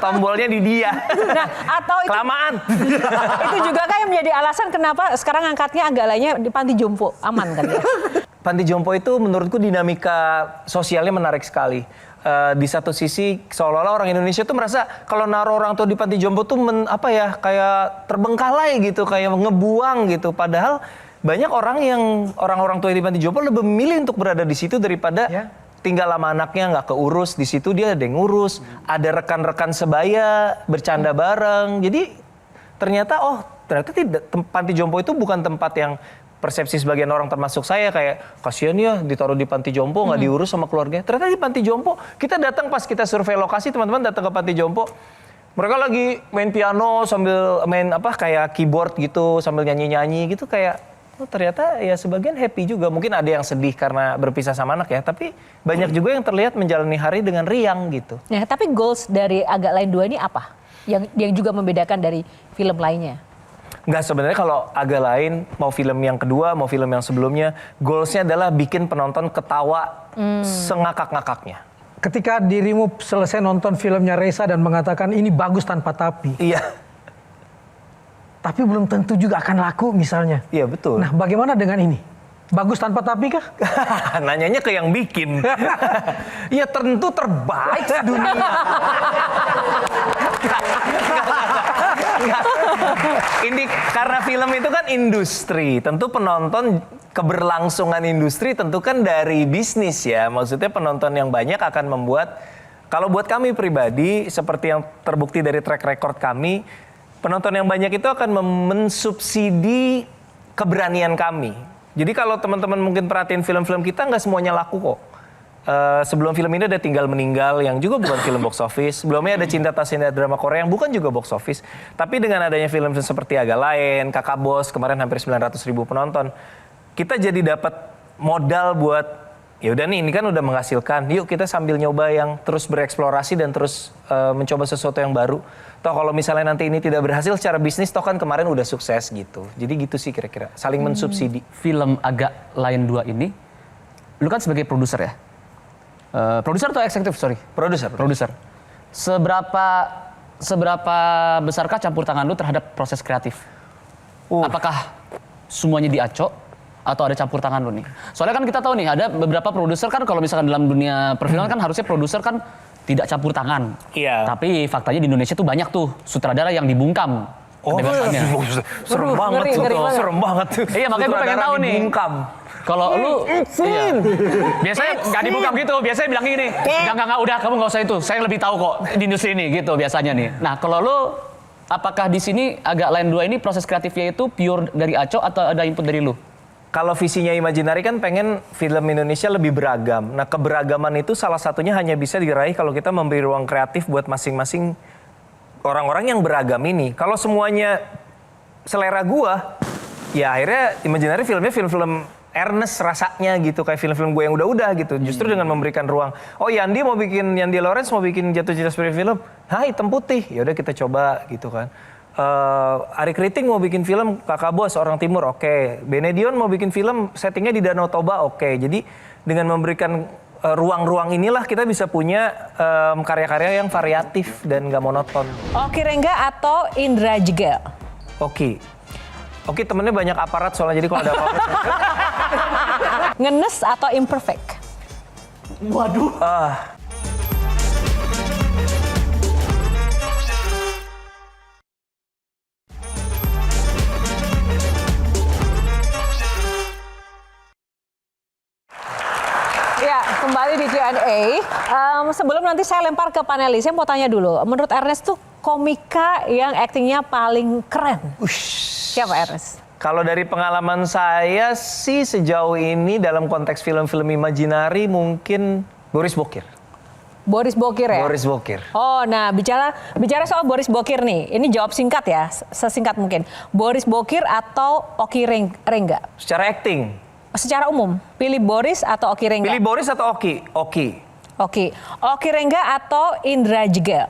tombolnya di dia. Nah, atau itu, Kelamaan. itu juga kan yang menjadi alasan kenapa sekarang angkatnya agak lainnya di panti jompo, aman kan ya? Panti jompo itu menurutku dinamika sosialnya menarik sekali. Di satu sisi seolah-olah orang Indonesia tuh merasa kalau naruh orang tua di panti jompo tuh kayak terbengkalai gitu, kayak ngebuang gitu. Padahal banyak orang tua di panti jompo lebih memilih untuk berada di situ daripada tinggal sama anaknya nggak keurus. Di situ dia ada yang ngurus, ada rekan-rekan sebaya bercanda bareng. Jadi ternyata tidak, panti jompo itu bukan tempat yang persepsi sebagian orang termasuk saya kayak kasihan ya ditaruh di panti jompo nggak diurus sama keluarganya. Ternyata di panti jompo kita datang pas kita survei lokasi, teman-teman datang ke panti jompo, mereka lagi main piano sambil main kayak keyboard gitu sambil nyanyi-nyanyi gitu, kayak ternyata ya sebagian happy juga. Mungkin ada yang sedih karena berpisah sama anak ya, tapi banyak juga yang terlihat menjalani hari dengan riang gitu. Nah, tapi goals dari Agak Lain 2 ini apa? Yang juga membedakan dari film lainnya? Nggak, sebenarnya kalau Agak Lain, mau film yang kedua, mau film yang sebelumnya, goalsnya adalah bikin penonton ketawa sengakak-ngakaknya. Ketika dirimu selesai nonton filmnya Reza dan mengatakan ini bagus tanpa tapi. Iya. Tapi belum tentu juga akan laku misalnya. Iya, betul. Nah, bagaimana dengan ini? Bagus tanpa tapi kah? Nanyanya ke yang bikin. Ya tentu terbaik sedunia. Ini karena film itu kan industri, tentu penonton, keberlangsungan industri tentu kan dari bisnis ya. Maksudnya penonton yang banyak akan membuat, kalau buat kami pribadi seperti yang terbukti dari track record kami, penonton yang banyak itu akan mensubsidi keberanian kami. Jadi kalau teman-teman mungkin perhatiin film-film kita nggak semuanya laku kok. Sebelum film ini ada Tinggal Meninggal yang juga bukan film box office. Sebelumnya ada Cinta Tak Sinda drama Korea yang bukan juga box office. Tapi dengan adanya film seperti Agak Lain, Kakak Bos, kemarin hampir 900.000 penonton. Kita jadi dapat modal buat, ya udah nih ini kan udah menghasilkan. Yuk kita sambil nyoba yang terus bereksplorasi dan terus mencoba sesuatu yang baru. Toh kalau misalnya nanti ini tidak berhasil secara bisnis, toh kan kemarin udah sukses gitu. Jadi gitu sih kira-kira, saling mensubsidi. Film Agak Lain 2 ini, lu kan sebagai produser ya? Produser atau eksekutif, sorry? Produser. Seberapa besarkah campur tangan lu terhadap proses kreatif? Apakah semuanya diacok atau ada campur tangan lu nih? Soalnya kan kita tahu nih, ada beberapa produser kan kalau misalkan dalam dunia perfilman kan harusnya produser kan tidak campur tangan. Iya. Tapi faktanya di Indonesia tuh banyak tuh sutradara yang dibungkam. Serem banget tuh. Serem banget tuh. Iya, makanya gue pengen tahu nih. Kalau lu, biasanya nggak dibungkam gitu, biasanya bilang gini, enggak, udah kamu nggak usah itu, saya lebih tahu kok di industri ini gitu biasanya nih. Nah kalau lu, apakah di sini Agak Lain 2 ini proses kreatifnya itu pure dari Aco atau ada input dari lu? Kalau visinya Imaginary kan pengen film Indonesia lebih beragam. Nah keberagaman itu salah satunya hanya bisa diraih kalau kita memberi ruang kreatif buat masing-masing orang-orang yang beragam ini. Kalau semuanya selera gua, ya akhirnya Imaginary filmnya film-film Ernest rasanya gitu, kayak film-film gue yang udah-udah gitu. Justru dengan memberikan ruang. Oh Yandi Lawrence mau bikin Jatuh Cinta sebagai film, Hitam Putih. Ya udah kita coba gitu kan. Ari Kriting mau bikin film Kakak Bos Orang Timur, oke. Benedion mau bikin film settingnya di Danau Toba, oke. Jadi dengan memberikan ruang-ruang inilah kita bisa punya karya-karya yang variatif dan gak monoton. Oki Rengga atau Indra Jegel? Oki temennya banyak aparat soalnya, jadi kalau ada apa-apa. Ngenes atau imperfect? Waduh. Ya, kembali di Q&A. Sebelum nanti saya lempar ke panelis, saya mau tanya dulu. Menurut Ernest tuh komika yang aktingnya paling keren? Siapa Ernest? Kalau dari pengalaman saya sih sejauh ini dalam konteks film-film imajinari mungkin Boris Bokir. Boris Bokir ya? Boris Bokir. Oh, nah bicara soal Boris Bokir nih. Ini jawab singkat ya, sesingkat mungkin. Boris Bokir atau Oki Rengga? Secara acting? Secara umum, pilih Boris atau Oki Rengga? Pilih Boris atau Oki? Oki. Oki Rengga atau Indra Jegel?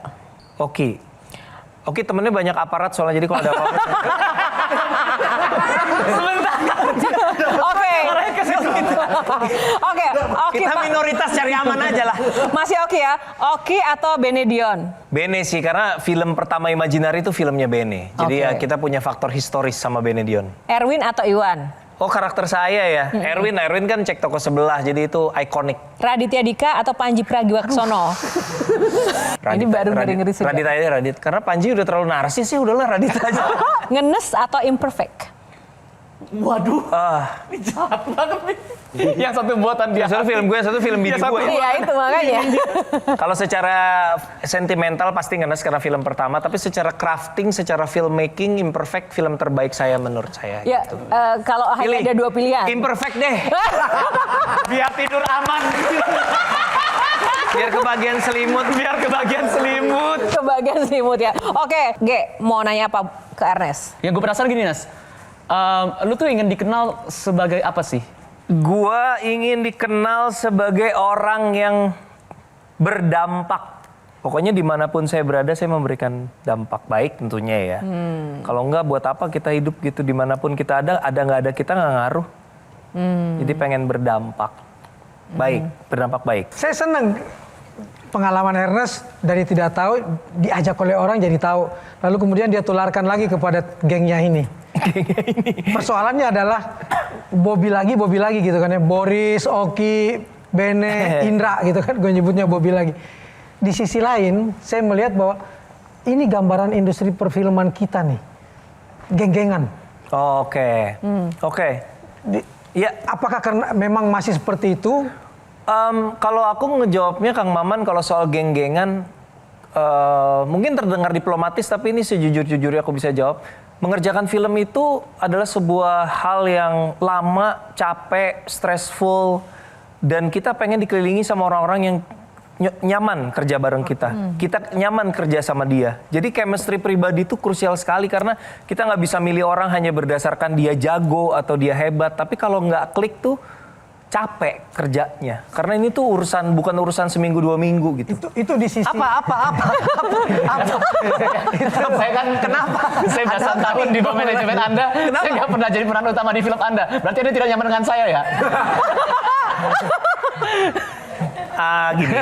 Oki temennya banyak aparat soalnya, jadi kalau ada apa-apa. Oke. Kita minoritas cari aman aja lah. Masih Oki ya? Oki atau Benedion? Bene sih, karena film pertama imajinari itu filmnya Bene. Jadi ya kita punya faktor historis sama Benedion. Erwin atau Iwan? Oh, karakter saya ya. Erwin kan cek toko sebelah, jadi itu ikonik. Raditya Dika atau Panji Pragiwaksono? Ini baru ngeri-ngeri sudah. Radit. Karena Panji udah terlalu narsis sih, udahlah Radit aja. Ngenes atau imperfect? Waduh. Ini jahat banget nih. Yang satu buatan dia. Yang satu film gue, yang satu film bini gue. Iya, itu makanya. Kalau secara sentimental pasti Ngenes karena film pertama, tapi secara crafting, secara filmmaking, imperfect film terbaik saya menurut saya. Ya, gitu. Kalau hanya ada dua pilihan. Imperfect deh. Biar tidur aman. Biar kebagian selimut. Kebagian selimut ya. Oke, G, mau nanya apa ke Ernest? Yang gue penasaran gini, Nas. Lu tuh ingin dikenal sebagai apa sih? Gua ingin dikenal sebagai orang yang berdampak. Pokoknya dimanapun saya berada, saya memberikan dampak baik tentunya ya. Kalau enggak, buat apa kita hidup gitu? Dimanapun kita ada nggak ada kita nggak ngaruh. Jadi pengen berdampak baik, berdampak baik. Saya senang pengalaman Ernest dari tidak tahu diajak oleh orang jadi tahu. Lalu kemudian dia tularkan lagi kepada gengnya ini. Persoalannya adalah Bobby lagi gitu kan ya. Boris, Oki, Bene, Indra gitu kan. Gue nyebutnya Bobby lagi. Di sisi lain, saya melihat bahwa ini gambaran industri perfilman kita nih. Geng-gengan. Oke. Ya, apakah karena memang masih seperti itu? Kalau aku ngejawabnya Kang Maman, kalau soal geng-gengan, mungkin terdengar diplomatis, tapi ini sejujur-jujurnya aku bisa jawab. Mengerjakan film itu adalah sebuah hal yang lama, capek, stressful, dan kita pengen dikelilingi sama orang-orang yang nyaman kerja bareng kita. Kita nyaman kerja sama dia. Jadi chemistry pribadi itu krusial sekali karena kita nggak bisa milih orang hanya berdasarkan dia jago atau dia hebat. Tapi kalau nggak klik tuh capek kerjanya. Karena ini tuh bukan urusan seminggu 2 minggu gitu. Itu di sisi Apa? Saya kan kenapa? Saya belasan tahun di bawah manajemen Anda. Saya nggak pernah jadi peran utama di film Anda. Berarti Anda tidak nyaman dengan saya ya? Gini.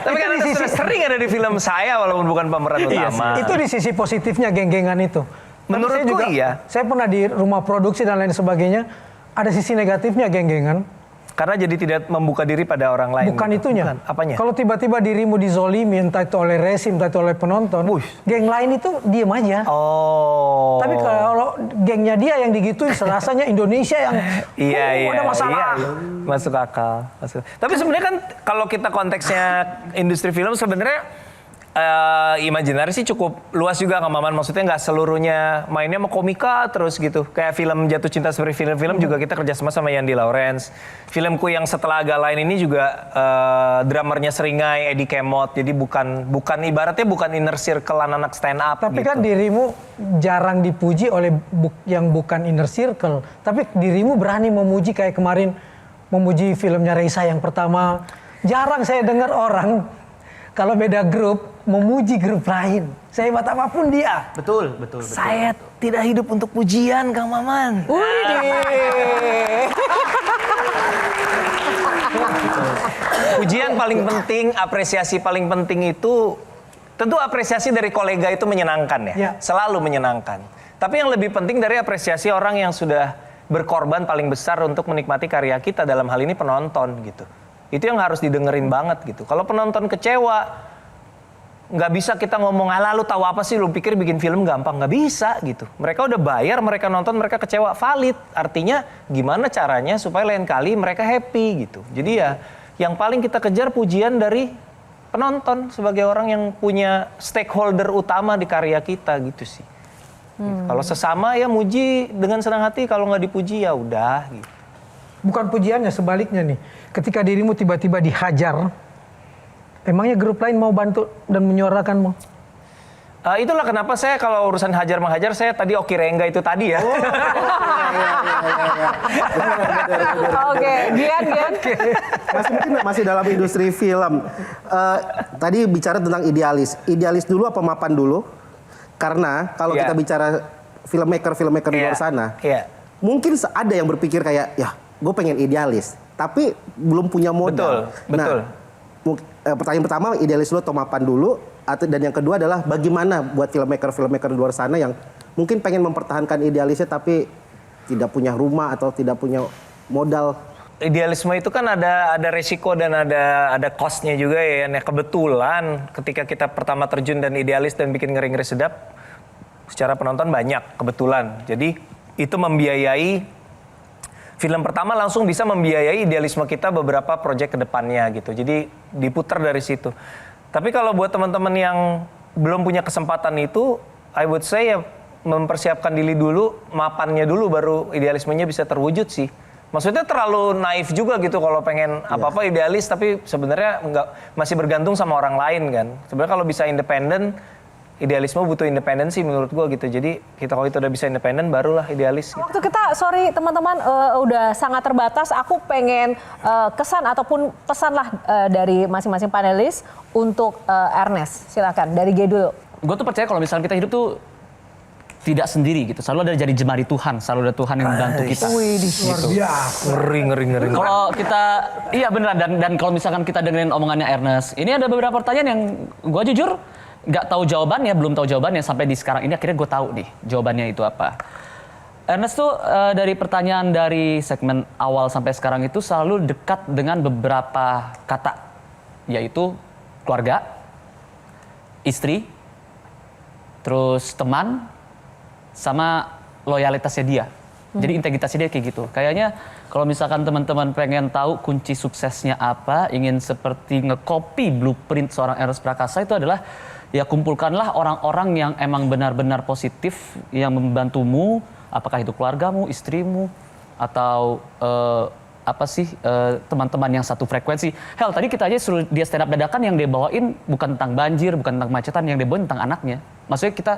Tapi kan sudah sering ada di film saya walaupun bukan pemeran utama. Itu di sisi positifnya geng-gengan itu. Menurutku iya. Saya pernah di rumah produksi dan lain sebagainya. Ada sisi negatifnya geng-gengan. Karena jadi tidak membuka diri pada orang lain. Bukan gitu. itunya. Bukan. Apanya? Kalau tiba-tiba dirimu dizolimi, entah itu oleh resim, entah itu oleh penonton, geng lain itu diem aja. Oh. Tapi kalau gengnya dia yang digituin, serasanya Indonesia yang ada masalah. Iya. Masuk akal. Tapi sebenarnya kan kalau kita konteksnya industri film sebenarnya imajinari sih cukup luas juga Kang Maman. Maksudnya nggak seluruhnya mainnya sama komika terus gitu. Kayak film Jatuh Cinta seperti film-film juga kita kerjasama sama Yandi Lawrence. Filmku yang setelah agak lain ini juga drummernya Seringai, Eddie Kemot. Jadi bukan ibaratnya bukan inner circle anak stand up. Tapi gitu. kan dirimu jarang dipuji oleh yang bukan inner circle. Tapi dirimu berani memuji kayak kemarin memuji filmnya Reisa yang pertama. Jarang saya dengar orang kalau beda grup memuji grup lain. Sehebat apapun dia. Betul. Saya tidak hidup untuk pujian, Kang Maman. apresiasi paling penting itu tentu apresiasi dari kolega itu menyenangkan ya. Selalu menyenangkan. Tapi yang lebih penting dari apresiasi orang yang sudah berkorban paling besar untuk menikmati karya kita, dalam hal ini penonton gitu. Itu yang harus didengerin banget gitu. Kalau penonton kecewa, nggak bisa kita ngomong, alah lu tahu apa sih, lu pikir bikin film gampang. Nggak bisa gitu. Mereka udah bayar, mereka nonton, mereka kecewa, valid. Artinya gimana caranya supaya lain kali mereka happy gitu. Jadi ya yang paling kita kejar pujian dari penonton sebagai orang yang punya stakeholder utama di karya kita gitu sih. Gitu. Kalau sesama ya muji dengan senang hati, kalau nggak dipuji ya udah gitu. Bukan pujiannya, sebaliknya nih. Ketika dirimu tiba-tiba dihajar, emangnya grup lain mau bantu dan menyuarakanmu? Itulah kenapa saya kalau urusan hajar-menghajar, saya tadi Oki Rengga itu tadi ya. Oke, Gian. Masih dalam industri film. Tadi bicara tentang idealis. Idealis dulu apa mapan dulu? Karena kalau kita bicara filmmaker di luar sana, mungkin ada yang berpikir kayak, ya gue pengen idealis, tapi belum punya modal. Betul. Pertanyaan pertama, idealis dulu atau mapan dulu? Dan yang kedua adalah bagaimana buat filmmaker di luar sana yang mungkin pengen mempertahankan idealisnya tapi tidak punya rumah atau tidak punya modal. Idealisme itu kan ada resiko dan ada cost-nya juga ya. Nah, kebetulan ketika kita pertama terjun dan idealis dan bikin ngeri-ngeri sedap, secara penonton banyak kebetulan. Jadi itu membiayai film pertama, langsung bisa membiayai idealisme kita beberapa proyek ke depannya gitu. Jadi diputar dari situ. Tapi kalau buat teman-teman yang belum punya kesempatan itu, I would say ya mempersiapkan diri dulu, mapannya dulu, baru idealismenya bisa terwujud sih. Maksudnya terlalu naif juga gitu kalau pengen apa-apa idealis, tapi sebenarnya masih bergantung sama orang lain kan. Sebenarnya kalau bisa independen, idealisme butuh independensi menurut gue gitu. Jadi kita kalau itu udah bisa independen, barulah idealis. Gitu. Waktu kita, sorry teman-teman, udah sangat terbatas. Aku pengen kesan ataupun pesan lah dari masing-masing panelis untuk Ernest. Silakan, dari G dulu. Gue tuh percaya kalau misalnya kita hidup tuh tidak sendiri gitu. Selalu ada jari jemari Tuhan, selalu ada Tuhan yang membantu kita. Luar biasa. Ngeri. Kalau kita, iya beneran, dan kalau misalkan kita dengerin omongannya Ernest, ini ada beberapa pertanyaan yang gue jujur nggak tahu jawabannya, belum tahu jawabannya sampai di sekarang ini akhirnya gue tahu nih jawabannya itu apa. Ernest tuh dari pertanyaan dari segmen awal sampai sekarang itu selalu dekat dengan beberapa kata, yaitu keluarga, istri, terus teman, sama loyalitasnya dia. Jadi integritasnya dia kayak gitu. Kayaknya kalau misalkan teman-teman pengen tahu kunci suksesnya apa, ingin seperti nge-copy blueprint seorang Ernest Prakasa, itu adalah ya kumpulkanlah orang-orang yang emang benar-benar positif, yang membantumu, apakah itu keluargamu, istrimu, atau teman-teman yang satu frekuensi. Hell, tadi kita aja suruh dia stand up dadakan, yang dia bawain bukan tentang banjir, bukan tentang macetan, yang dia bawain tentang anaknya. Maksudnya kita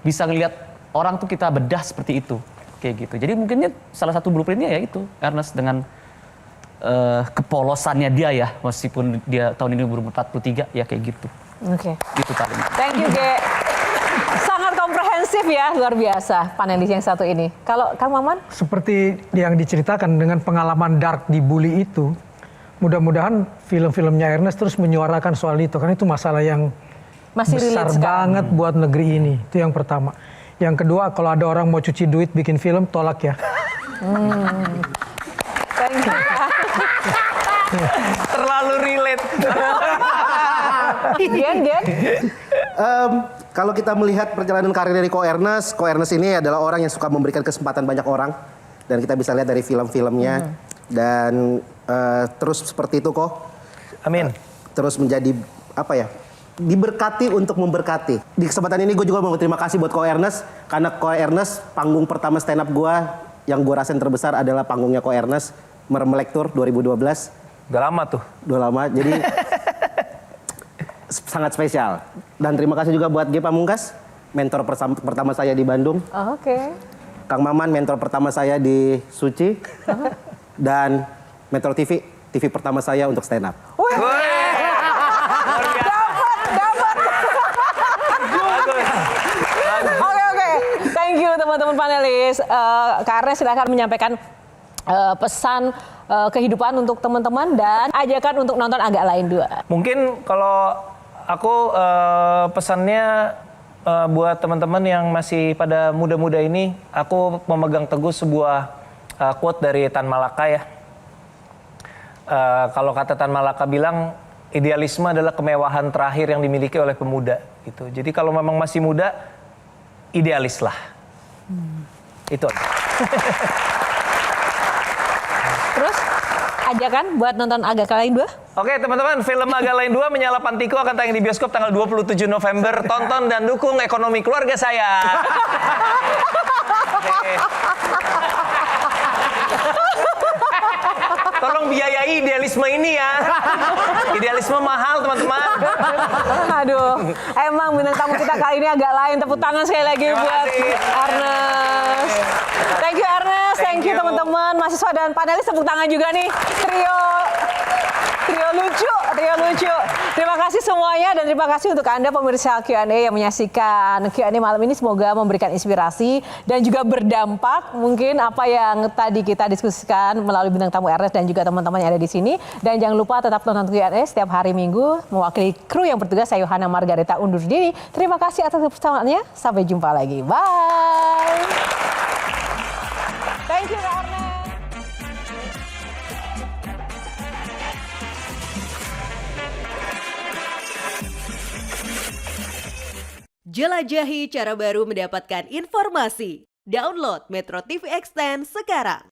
bisa ngelihat orang tuh kita bedah seperti itu, kayak gitu. Jadi mungkinnya salah satu blueprintnya ya itu Ernest dengan kepolosannya dia ya, meskipun dia tahun ini umur 43 ya kayak gitu. Oke. Itu paling. Thank you, Ge. Sangat komprehensif ya, luar biasa panelis yang satu ini. Kalau Kang Maman? Seperti yang diceritakan dengan pengalaman dark di Bully itu, mudah-mudahan film-filmnya Ernest terus menyuarakan soal itu, karena itu masalah yang masih besar banget buat negeri ini. Itu yang pertama. Yang kedua, kalau ada orang mau cuci duit bikin film, tolak ya. Thank you. Terlalu relate. Gen. Kalau kita melihat perjalanan karir dari Ko Ernest ini adalah orang yang suka memberikan kesempatan banyak orang, dan kita bisa lihat dari film-filmnya dan terus seperti itu kok. Amin. Terus menjadi apa ya? Diberkati untuk memberkati. Di kesempatan ini gue juga mau terima kasih buat Ko Ernest, karena Ko Ernest panggung pertama stand up gue yang gue rasain terbesar adalah panggungnya Ko Ernest Mermelek Tour 2012. Udah lama tuh. Udah lama, jadi sangat spesial. Dan terima kasih juga buat G Pamungkas, mentor pertama saya di Bandung. Oke. Kang Maman, mentor pertama saya di Suci. Dan Metro TV pertama saya untuk stand up. Oke. Thank you teman-teman panelis. Kak Ernest silakan menyampaikan pesan kehidupan untuk teman-teman dan ajakan untuk nonton Agak Lain 2. Mungkin kalau aku pesannya buat teman-teman yang masih pada muda-muda ini, aku memegang teguh sebuah quote dari Tan Malaka ya. Kalau kata Tan Malaka bilang, idealisme adalah kemewahan terakhir yang dimiliki oleh pemuda. Gitu. Jadi kalau memang masih muda, idealis lah. Itu aja. Terus ajakan buat nonton Agak Lain 2? Oke teman-teman, film Agak Lain 2 Menyala Pantiku akan tayang di bioskop tanggal 27 November. Tonton dan dukung ekonomi keluarga saya. Oke. Tolong biayai idealisme ini ya. Idealisme mahal teman-teman. Aduh, emang bintang tamu kita kali ini agak lain. Tepuk tangan sekali lagi Terima buat kasih. Ernest. Thank you Ernest, thank you teman-teman, mahasiswa dan panelis, tepuk tangan juga nih. Trio lucu. Terima kasih semuanya dan terima kasih untuk Anda pemirsa Q&A yang menyaksikan Q&A malam ini. Semoga memberikan inspirasi dan juga berdampak mungkin apa yang tadi kita diskusikan melalui bintang tamu Ernest dan juga teman-teman yang ada di sini. Dan jangan lupa tetap nonton Q&A setiap hari Minggu. Mewakili kru yang bertugas, saya Yohana Margareta undur diri. Terima kasih atas kebersamaannya. Sampai jumpa lagi. Bye. Thank you Kak Ernest. Jelajahi cara baru mendapatkan informasi. Download Metro TV Extend sekarang.